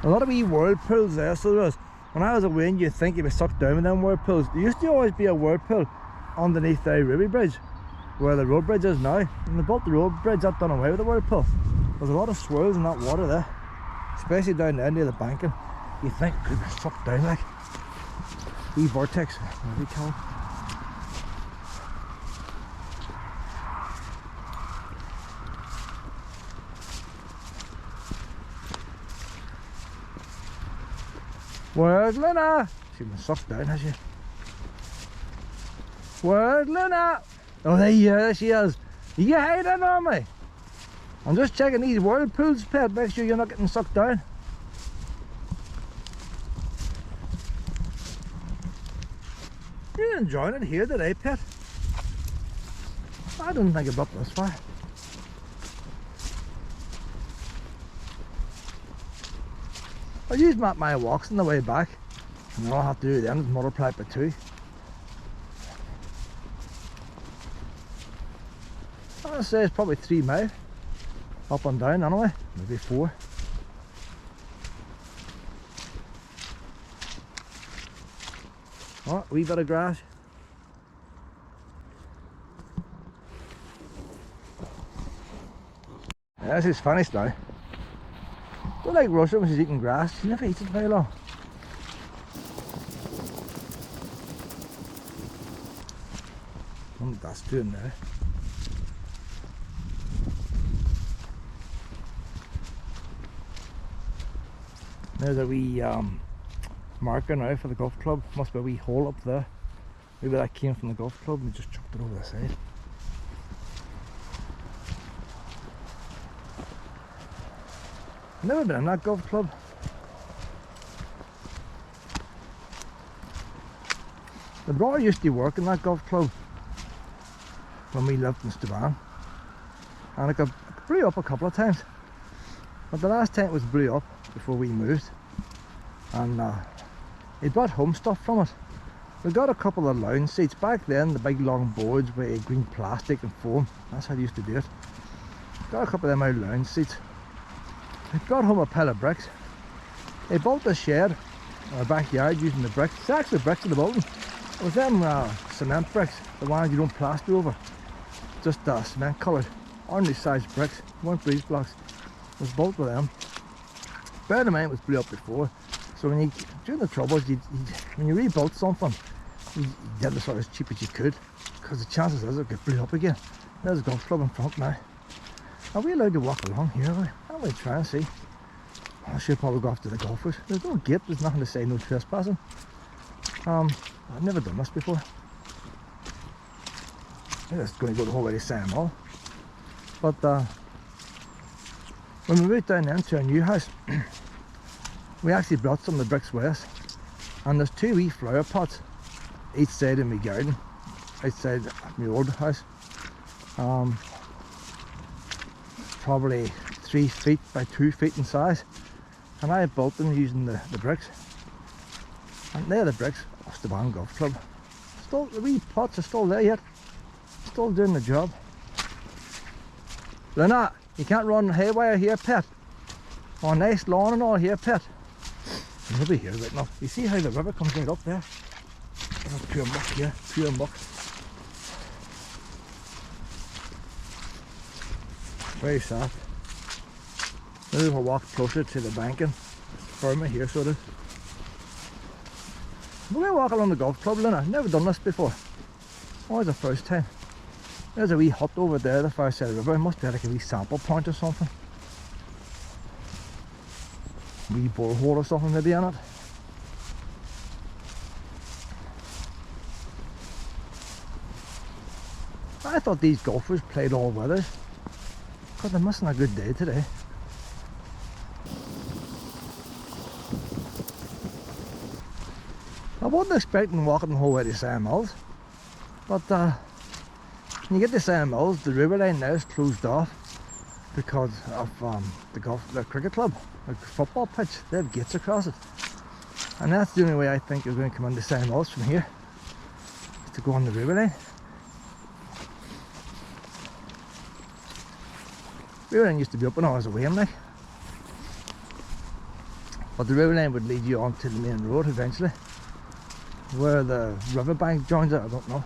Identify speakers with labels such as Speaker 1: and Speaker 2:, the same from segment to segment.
Speaker 1: A lot of wee whirlpools there, so there was. When I was away, you'd think you'd be sucked down with them whirlpools. There used to always be a whirlpool underneath the Ruby Bridge, where the road bridge is now. When they built the road bridge, that done away with the whirlpool. There's a lot of swirls in that water there, especially down there near the banking. You think it could be sucked down like wee vortex, whatever you call it. Where's Luna? She's been sucked down, has she? Where's Luna? Oh, there she is. You hiding on me? I'm just checking these whirlpools, pet. Make sure you're not getting sucked down. You're enjoying it here today, pet. I don't think it's up this far. I'll use my walks on the way back, and all I have to do then is multiply it by 2. I'd say it's probably 3 miles up and down anyway, maybe 4. Oh, a wee bit of grass. Yeah, this is finished now. Don't like Russia when she's eating grass. She never eats it very long. I think that's doing now. There's a wee marker now for the golf club. Must be a wee hole up there. Maybe that came from the golf club and we just chucked it over the side. Never been in that golf club. The brother used to work in that golf club when we lived in Strabane, and it got blew up a couple of times, but the last time it was blew up before we moved, and he brought home stuff from it. We got a couple of lounge seats back then, the big long boards with green plastic and foam. That's how they used to do it. Got a couple of them out lounge seats. He brought home a pile of bricks. They built a shed in our backyard using the bricks. It's actually bricks in the building. It was them cement bricks, the ones you don't plaster over. Just cement coloured, ordinary sized bricks, weren't breeze blocks. It was built with them. Bear in mind it was blew up before, so when you, during the troubles, when you rebuilt something, you did it sort of as cheap as you could, because the chances is it could blew up again. There's a golf club in front now. Are we allowed to walk along here? I'm going to try and see. I should probably go after the golfers. There's no gate, there's nothing to say, no trespassing. I've never done this before. I'm just going to go the whole way to Sam Hall. But when we moved down then to our new house, we actually brought some of the bricks with us. And there's 2 wee flower pots each side of my garden, outside my old house. Probably 3 feet by 2 feet in size, and I built them using the bricks, and they're the bricks of Strabane Golf Club. Still, the wee pots are still there yet, still doing the job. Luna, you can't run haywire here, pet. Oh, nice lawn and all here, pet. You'll be here right now. You see how the river comes right up there? There's pure muck here, pure muck. Very soft. Maybe we'll walk closer to the banking. It's firmer here, so it is. We're going to walk along the golf club, Luna. Never done this before. Always the first time. There's a wee hut over there, the far side of the river. It must be like a wee sample point or something. Wee borehole or something maybe in it. I thought these golfers played all weathers. God, they're missing a good day today. I wasn't expecting walking the whole way to Sam Mills, but when you get to Sam Mills, the river line now is closed off because of the cricket club, the football pitch. They have gates across it, and that's the only way I think you're going to come into Sam Mills from here, is to go on the river line. River line used to be up when I was away, like. but the river line would lead you onto the main road eventually. Where the river bank joins it, I don't know.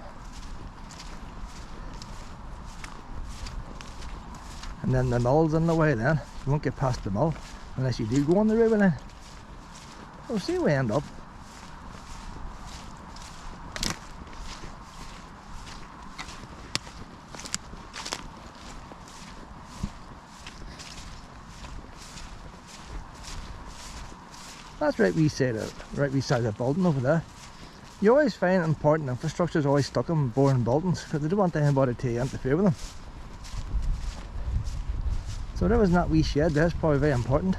Speaker 1: And then the mill's in the way then. You won't get past the mill unless you do go on the river line. We'll see where we end up. That's right beside the building over there. You always find important infrastructure is always stuck in boring buildings because they don't want anybody to interfere with them. So there was that wee shed there, it's probably very important.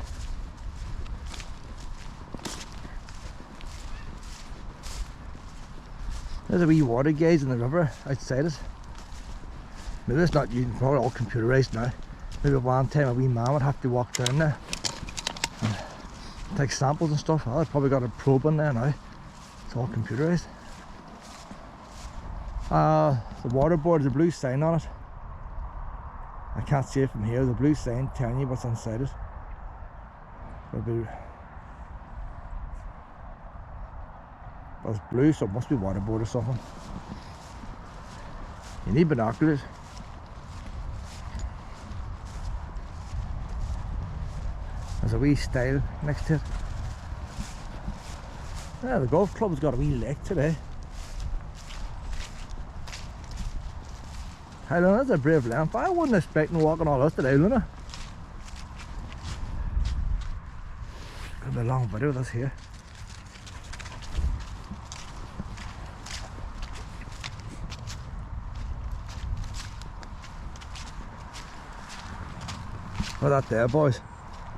Speaker 1: There's a wee water gauge in the river outside it. Maybe it's not used, probably all computerised now. Maybe one time a wee man would have to walk down there and take samples and stuff. Oh, they've probably got a probe in there now. It's all computerised. The water board, there's a blue sign on it. I can't see it from here. There's a blue sign telling you what's inside it. But it's blue, so it must be water board or something. You need binoculars. There's a wee stile next to it. Yeah, the golf club's got a wee lake today. Hey Luna, that's a brave lamp. I wasn't expecting walking all this today, Luna. Could be a long video of this here. Look at that there, boys.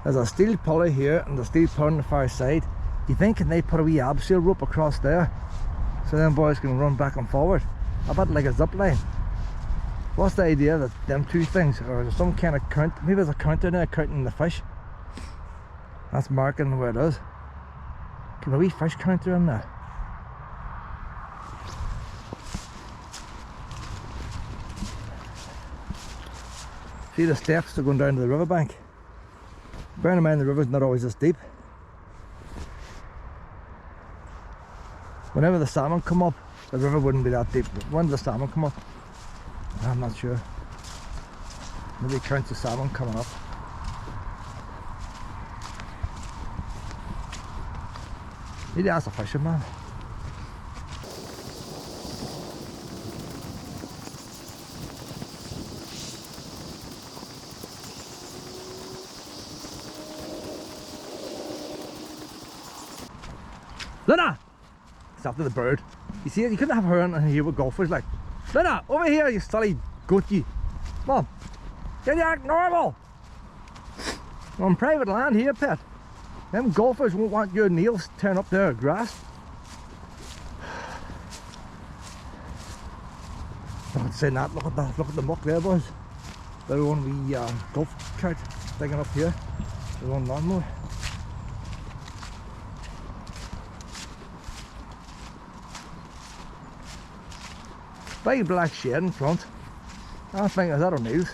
Speaker 1: There's a steel pulley here and the steel pulley on the far side. Do you think can they put a wee abseil rope across there so them boys can run back and forward? A bit like a zip line. What's the idea that them two things, or is there some kind of count? Maybe there's a counter there counting the fish. That's marking where it is. Can a wee fish counter in there? See the steps are going down to the river bank. Bearing in mind the river's not always this deep. Whenever the salmon come up, the river wouldn't be that deep. But when does the salmon come up? I'm not sure. Maybe it counts the salmon coming up. Need to ask the fisherman. Luna! It's after the bird. You see it? You couldn't have her in here with golfers like. Luna, over here, you silly goat, you. Come on. Get you act normal. We're on private land here, pet. Them golfers won't want your nails tearing up their grass. Not saying that, look at the muck there, boys. There's one wee golf cart digging up here. There's one lawnmower. Big black shed in front. I think is that on news.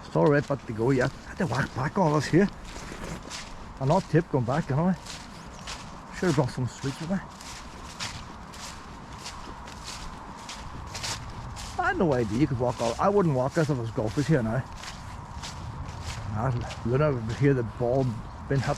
Speaker 1: Still right but to go yet. I had to walk back all this here. I'm not tip going back, anyway. Should have brought some sweets with me. I had no idea you could walk all. I wouldn't walk this if there was golfers here now. Luna would hear the ball being hit.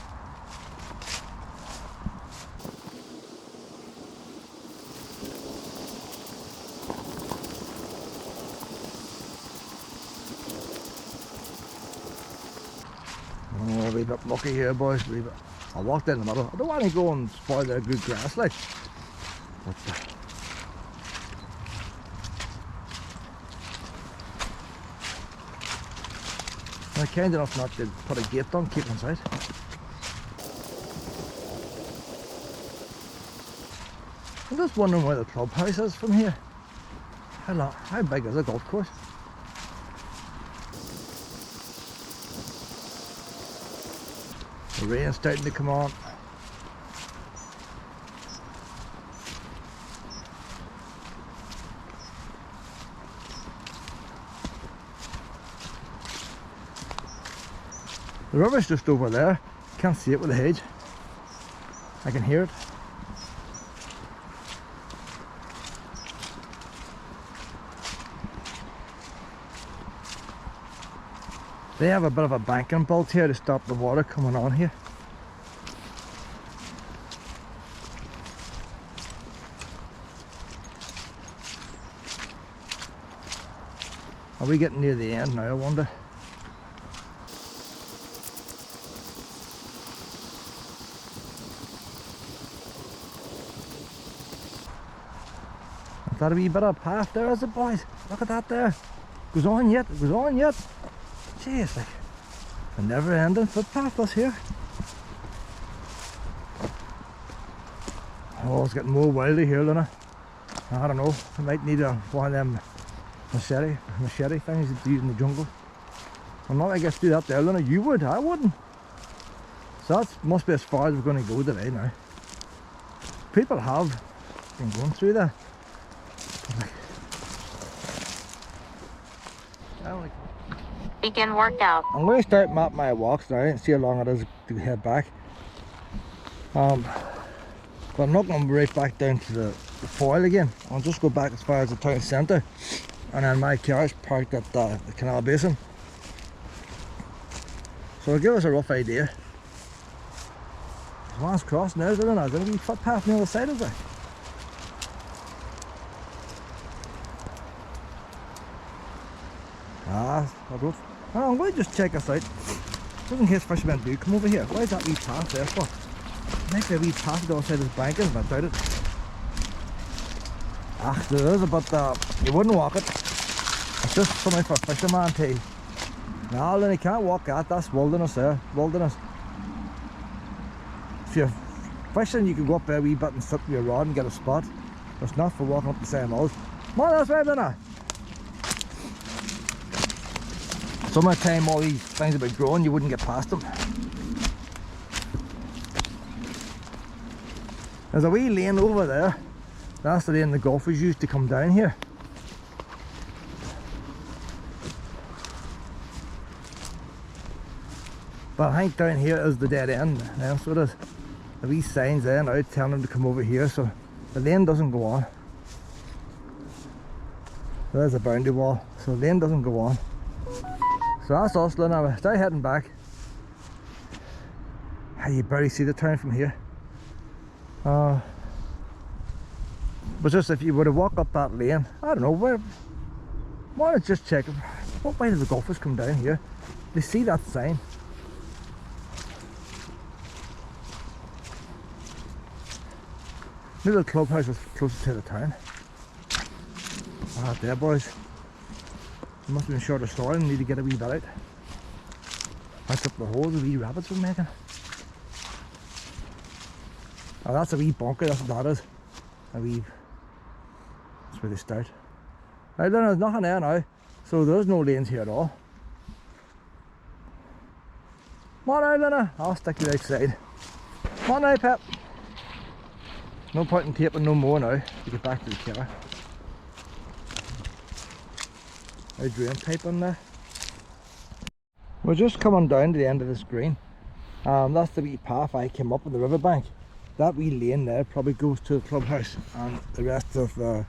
Speaker 1: Oh, a wee bit mucky here, boys. A wee bit. I walked in the middle. I don't want to go and spoil their good grass, like. But, I'm kind enough not to put a gate on, keep inside. I'm just wondering where the clubhouse is from here. How big is a golf course? The rain's starting to come on. The river's just over there. Can't see it with the hedge. I can hear it. They have a bit of a banking built here to stop the water coming on here. Are we getting near the end now, I wonder? Is that a wee bit of path there, is it, boys? Look at that there. Goes on yet, it goes on yet. Jeez, like a never ending footpath this here. Oh, it's getting more wildy here, Luna. I don't know, I might need one of them machete things that you use in the jungle. I'm not, I guess, do that there, Luna. You would, I wouldn't. So that must be as far as we're going to go today now. People have been going through there.
Speaker 2: Begin workout.
Speaker 1: I'm going to start mapping my walks now and see how long it is to head back. But I'm not going to be right back down to the foil again. I'll just go back as far as the town centre, and then my car's parked at the canal basin. So it'll give us a rough idea. There's one's crossing there, isn't there? There's a wee footpath on the other side of there. I'm going to just check this out, just in case fishermen do come over here. Why is that wee path there for? Might be a wee path the other side of this bank, but I doubt it. Ah, there is, but you wouldn't walk it. It's just something for a fisherman to... No, then you can't walk that. That's wilderness there. Wilderness. If you're fishing, you can go up there a wee bit and sit with your rod and get a spot. But it's not for walking up the same hills. Come on, that's right, Luna. Some of the time all these things have been growing, you wouldn't get past them. There's a wee lane over there. That's the lane the golfers used to come down here. But I think down here is the dead end. Yeah, so there's the wee signs there now telling them to come over here, so the lane doesn't go on. There's a boundary wall, so the lane doesn't go on. So that's Austell now. We're start heading back. You barely see the town from here. But just if you were to walk up that lane, I don't know, why don't just check what way do the golfers come down here? They see that sign. Maybe the clubhouse is closer to the town. Ah, there, boys. They must have been short of soil and need to get a wee bit out. That's up the holes the wee rabbits were making. Oh, that's a wee bunker, that's what that is. A wee... That's where they start. Right, then there's nothing there now, so there's no lanes here at all. Come on now, Luna. I'll stick you outside. Come on now, Pep. No point in taping no more now to get back to the car. A drain pipe on there. We're just coming down to the end of this green. That's the wee path I came up on the riverbank. That wee lane there probably goes to the clubhouse, and the rest of the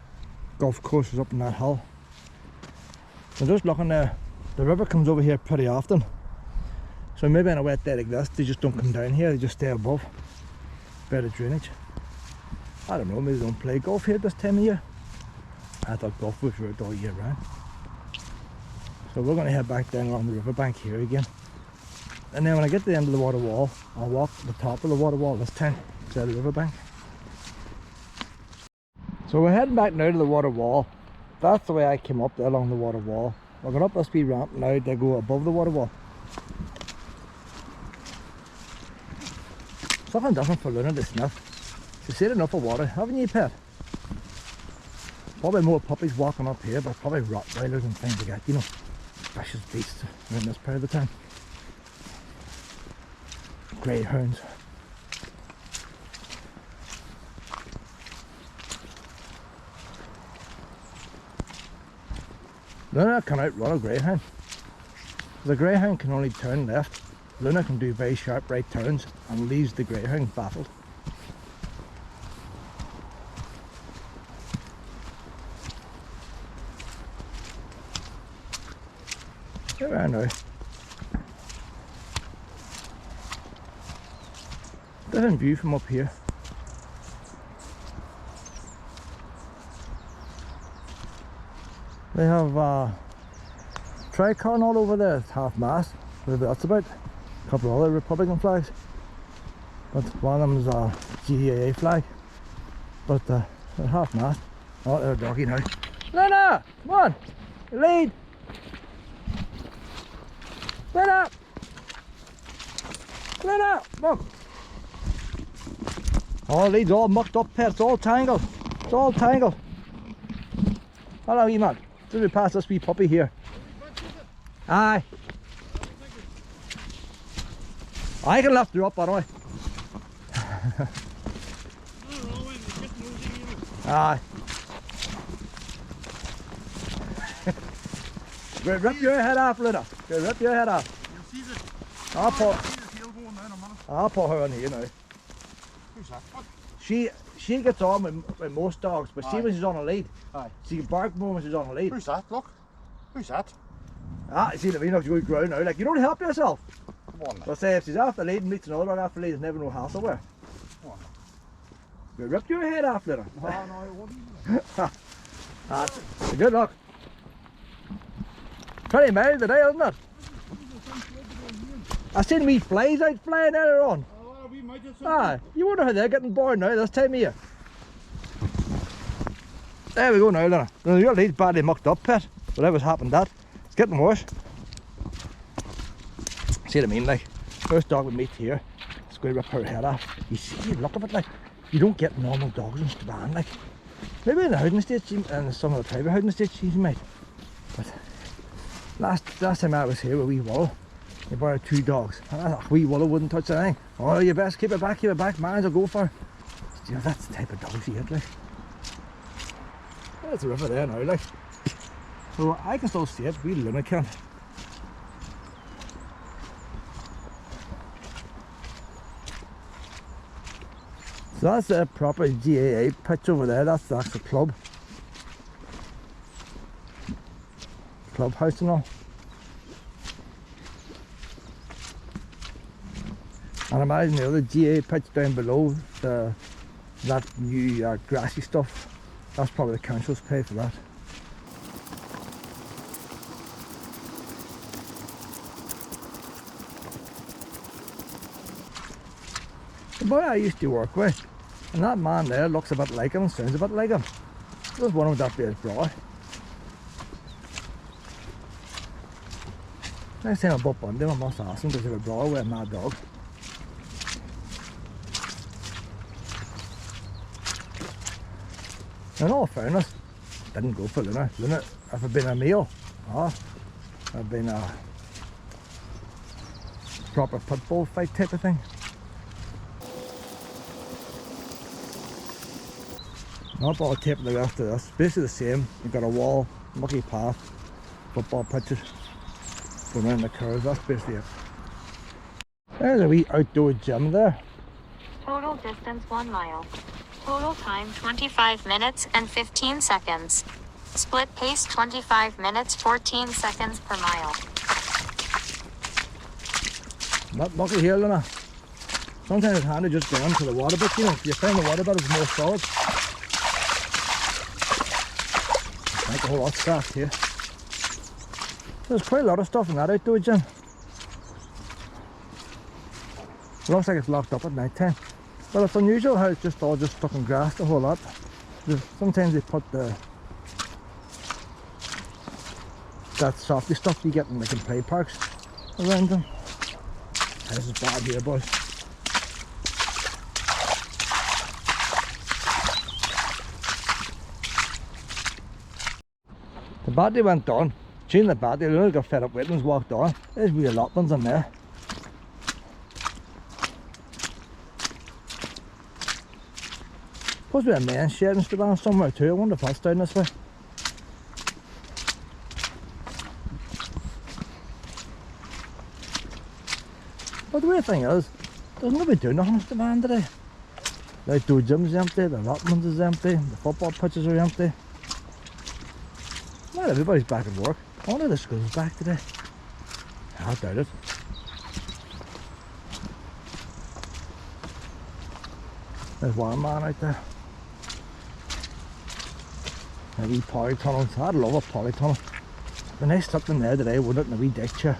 Speaker 1: golf course is up in that hill. So just looking there, the river comes over here pretty often. So maybe on a wet day like this, they just don't come down here, they just stay above. Better drainage. I don't know, maybe they don't play golf here this time of year. I thought golf was worked all year round. So we're going to head back down along the riverbank here again. And then when I get to the end of the water wall, I'll walk to the top of the water wall this time, instead of the riverbank. So we're heading back now to the water wall. That's the way I came up there along the water wall. We're going up this wee ramp now to go above the water wall. Something different for Luna to sniff. She's seen enough of water, haven't you, Pet? Probably more puppies walking up here, but probably Rottweilers and things like that, you know. Vicious beasts in this part of the town. Greyhounds. Luna can outrun a greyhound. The greyhound can only turn left. Luna can do very sharp right turns and leaves the greyhound baffled. Here we are now. Different view from up here. They have tricorn all over there, half mast, whatever that's about. A couple of other Republican flags, but one of them is a GAA flag, but they're half mast. Oh, they're a doggy now. Lena, come on, lead. Lena, Lena, come on. Oh, lead's all mucked up there, it's all tangled. It's all tangled. Hello, wee man. Did we pass this wee puppy here? Aye. I can lift her up, by the way. Aye. Go rip your head off, Luna. Go rip your head off. I'll put her on here now.
Speaker 3: Who's that? What?
Speaker 1: She gets on with most dogs, but see
Speaker 3: Aye.
Speaker 1: when she's on a lead.
Speaker 3: Aye.
Speaker 1: She can bark more when she's on a lead.
Speaker 3: Who's that? Look. Who's that?
Speaker 1: See what I mean? If you go ground now, like you don't help yourself.
Speaker 3: Come on now.
Speaker 1: But say if she's off the lead and meets another dog off the lead, there's never no hassle where.
Speaker 3: Come on.
Speaker 1: You rip your head off, Luna.
Speaker 3: No, I wouldn't.
Speaker 1: That's good luck. 20 miles today, isn't it? I seen me flies out flying earlier on.
Speaker 3: Oh, we might have
Speaker 1: Ah, you wonder how they're getting born now this time of year. There we go now, Luna. Your lead's badly mucked up, pet. Whatever's happened that. It's getting worse. See what I mean, like, first dog we meet here, it's going to rip her head off. You see, look at it, like, you don't get normal dogs in Strabane, like. Maybe in the housing estate and some of the private housing estates you might. But last time I was here with wee Wallow, they borrowed 2 dogs. And wee Wallow wouldn't touch anything. Oh, you best keep it back, mines will go for. You know, that's the type of dog she had, like. There's the river there now, like. So I can still see it, we Luna can't. So that's a proper GAA pitch over there, that's the actual clubhouse and all. And imagine the other GAA pitch down below, that new grassy stuff, that's probably the council's pay for that. The boy I used to work with, and that man there looks a bit like him and sounds a bit like him. There's one of them that be his brother. Next time I bump into him, I must ask him, does he have a brother with a mad dog? In all fairness, didn't go for Luna. Luna, if I'd been a male, I'd been a proper pit bull fight type of thing. Not all tape the rest of this, basically the same. You've got a wall, mucky path, football pitches, going around the curves, that's basically it. There's a wee outdoor gym there.
Speaker 2: Total distance 1 mile. Total time 25 minutes and 15 seconds. Split pace 25 minutes 14 seconds per mile.
Speaker 1: Not mucky here, Luna. Sometimes it's handy just going to the water bit, you know, if you find the water bit is more solid. Like a whole lot soft here. There's quite a lot of stuff in that outdoor gym. It looks like it's locked up at night time. Well, it's unusual how it's just all stuck in grass, the whole lot. Sometimes they put that softy stuff you get in, like in play parks around them. This is bad here, boys. The battery went on. Changed the battery, Luna got fed up with and walked on. There's wee allotments in there. Supposed to be a men's shed in Strabane somewhere too. I wonder if that's down this way. weird thing is, there's nobody doing nothing in Strabane today. The outdoor gym's empty, the allotment is empty, the football pitches are empty. Not everybody's back at work. I wonder if the school's back today. I doubt it. There's one man out there. A wee polytunnel. I'd love a polytunnel. It'd be nice something there today, wouldn't it? In a wee deck chair.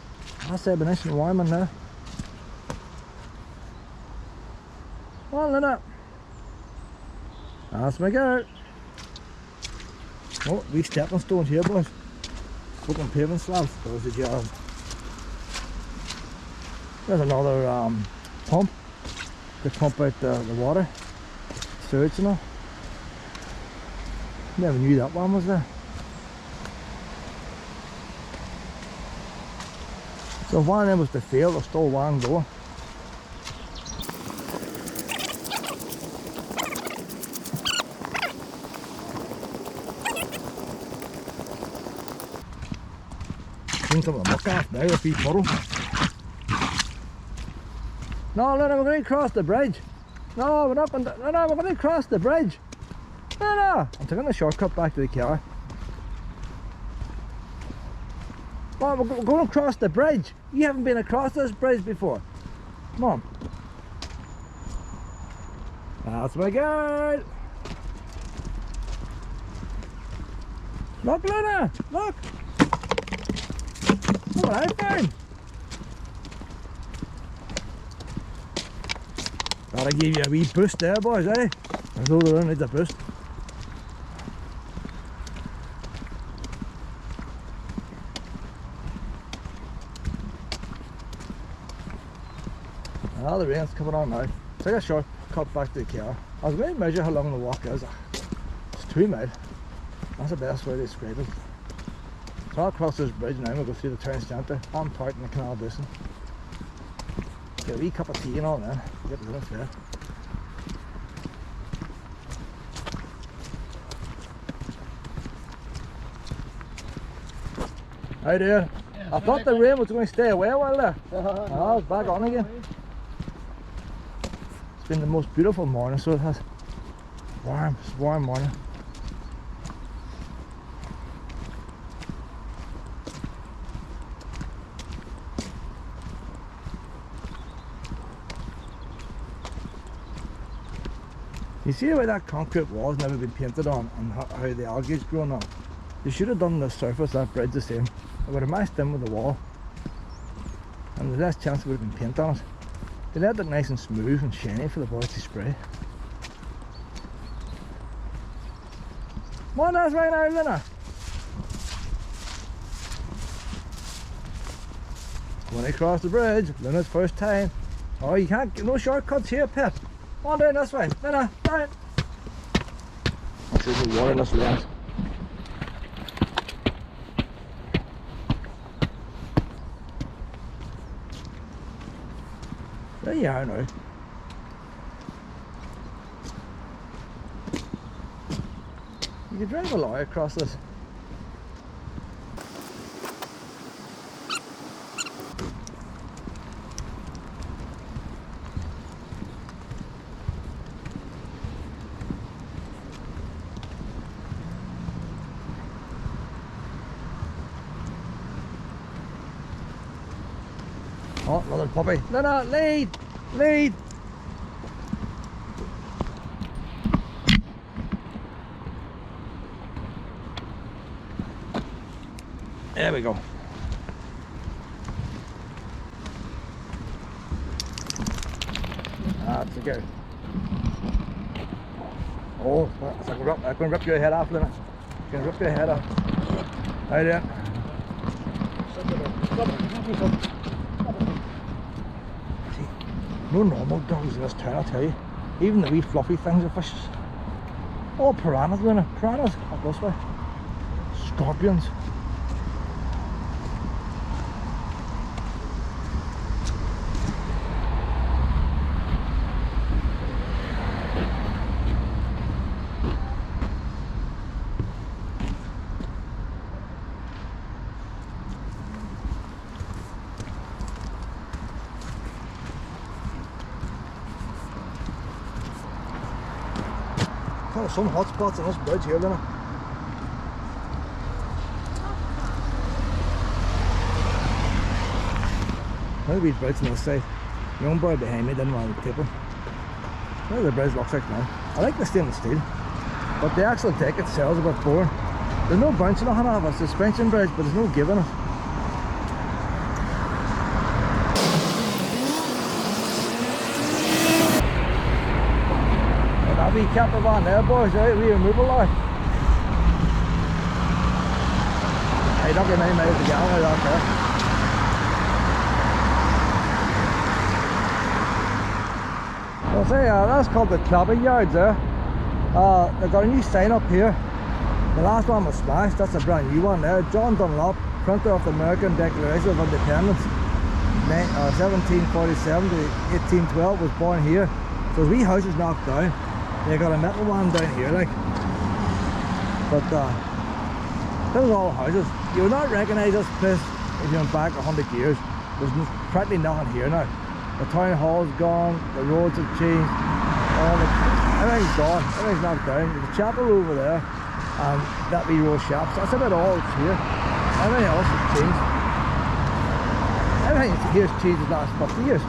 Speaker 1: I'd say it'd be nice and warm in there. Well, Lynette. That's my girl. Oh, wee stepping stones here, boys. Open pavement slabs. There's the job. There's another pump to pump out the water. Sewage and all. Never knew that one was there. So if one of them was to fail, there's still one going. Clean some of the muck off now, a wee puddle. No, Luna, we're going to cross the bridge. No, we're not going to. No, we're going to cross the bridge. No. I'm taking the shortcut back to the car. Oh, we're going to cross the bridge. You haven't been across this bridge before. Come on. That's my girl. Look, Luna, look. Look what I found. Gotta give you a wee boost there, boys, eh? There's all the needs a boost. Ah, the rain's coming on now. Take a short cut back to the car. I was going to measure how long the walk is. It's 2 miles. That's the best way to describe it. So I'll cross this bridge now and we'll go through the town centre. I'm parked in the canal basin. Get a wee cup of tea and all then. Get the roof there. How do you? I thought the rain was going to stay away a while there. Oh, it's back on again. It's been the most beautiful morning, so it has. Warm, it's a warm morning. You see the way that concrete wall's never been painted on and how the algae's grown on? They should have done the surface of that bridge the same. It would have matched in with the wall. And there's less chance it would have been paint on it. They left it nice and smooth and shiny for the boys to spray. Come on, that's right now, Lina. When I cross the bridge, Lina's first time. Oh, you can't get no shortcuts here, Pip. Come on down this way, Lina, down. There's no water in this lens. There you are now. You could drive a lorry across this. Oh, another puppy. No, lead! Lead! There we go. That's a go. Oh, I can rip your head off, Lina. I can rip your head off. How you doing? No normal dogs in this town, I'll tell you. Even the wee fluffy things are fish. Oh, piranhas, Luna. Piranhas up this way. Scorpions. Kind of some hot spots on this bridge here, isn't it? Another wee bridge on this side. The young boy behind me didn't want to tip him. That's what the bridge looks like now. I like the stainless steel, but the actual deck itself is a bit boring. There's no bouncing on it, it's a suspension bridge, but there's no giving it. That wee camper van there, boys, right? Wee removal line. Hey, don't get many miles to gallon out there. I'll say that's called the Clubbing Yards there. They've got a new sign up here. The last one was smashed, that's a brand new one there. John Dunlop, printer of the American Declaration of Independence, 1747 to 1812, was born here. So his wee house is knocked down. They got a metal one down here, like. But those are all houses. You would not recognise this place if you went back 100 years. There's practically nothing here now. The town hall's gone, the roads have changed, everything's gone, everything's knocked down. There's a chapel over there, and that wee row of shops, that's about all that's here. Everything else has changed. Everything here's changed in the last 50 years.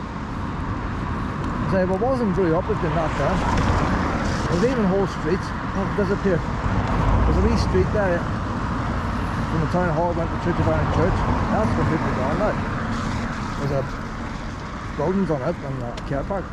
Speaker 1: So if it wasn't blew up, it's been knocked down. There's even whole streets have disappeared. There's a wee street there from the town hall went to Church of Ireland Church. That's completely gone now. There's a buildings on it and a car park.